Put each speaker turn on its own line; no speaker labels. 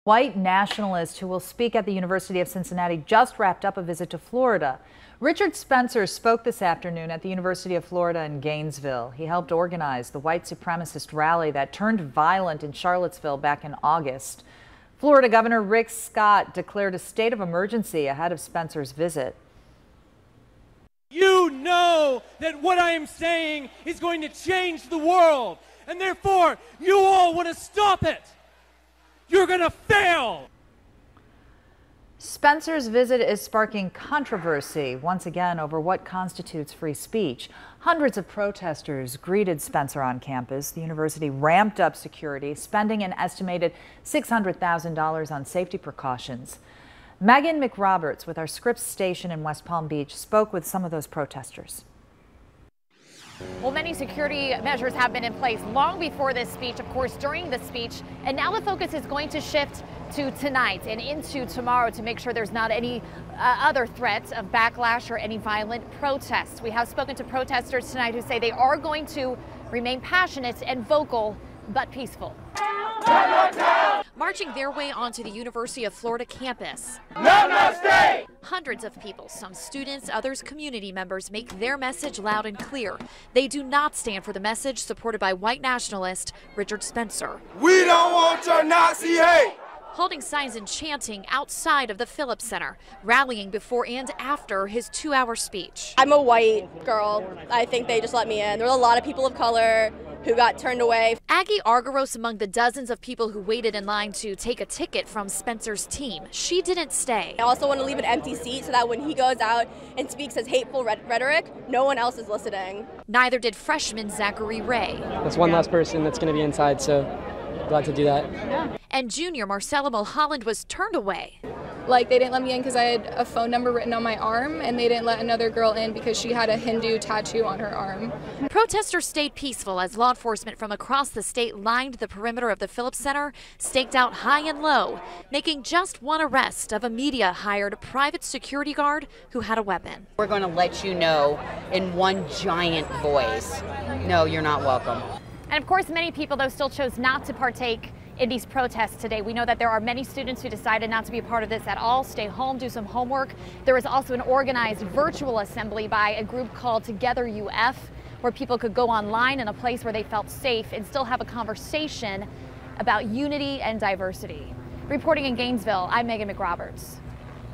White nationalist who will speak at the University of Cincinnati just wrapped up a visit to Florida. Richard Spencer spoke this afternoon at the University of Florida in Gainesville. He helped organize the white supremacist rally that turned violent in Charlottesville back in August. Florida Governor Rick Scott declared a state of emergency ahead of Spencer's visit.
You know that what I am saying is going to change the world, and therefore you all want to stop it. You're going to fail.
Spencer's visit is sparking controversy once again over what constitutes free speech. Hundreds of protesters greeted Spencer on campus. The university ramped up security, spending an estimated $600,000 on safety precautions. Megan McRoberts with our Scripps station in West Palm Beach spoke with some of those protesters.
Well, many security measures have been in place long before this speech, of course, during the speech. And now the focus is going to shift to tonight and into tomorrow to make sure there's not any other threats of backlash or any violent protests. We have spoken to protesters tonight who say they are going to remain passionate and vocal, but peaceful. Marching their way onto the University of Florida campus.
Namaste!
Hundreds of people, some students, others community members, make their message loud and clear. They do not stand for the message supported by white nationalist Richard Spencer.
We don't want your Nazi hate!
Holding signs and chanting outside of the Phillips Center, rallying before and after his 2-hour speech.
I'm a white girl. I think they just let me in. There were a lot of people of color who got turned away.
Aggie Argyros among the dozens of people who waited in line to take a ticket from Spencer's team. She didn't stay.
I also want to leave an empty seat so that when he goes out and speaks his hateful rhetoric, no one else is listening.
Neither did freshman Zachary Ray.
That's one less person that's going to be inside, so glad to do that.
Yeah. And junior Marcella Mulholland was turned away.
Like, they didn't let me in because I had a phone number written on my arm, and they didn't let another girl in because she had a Hindu tattoo on her arm.
Protesters stayed peaceful as law enforcement from across the state lined the perimeter of the Phillips Center, staked out high and low, making just one arrest of a media-hired private security guard who had a weapon.
We're going to let you know in one giant voice, no, you're not welcome.
And of course, many people, though, still chose not to partake in these protests today. We know that there are many students who decided not to be a part of this at all, stay home, do some homework. There was also an organized virtual assembly by a group called Together UF, where people could go online in a place where they felt safe and still have a conversation about unity and diversity. Reporting in Gainesville, I'm Megan McRoberts.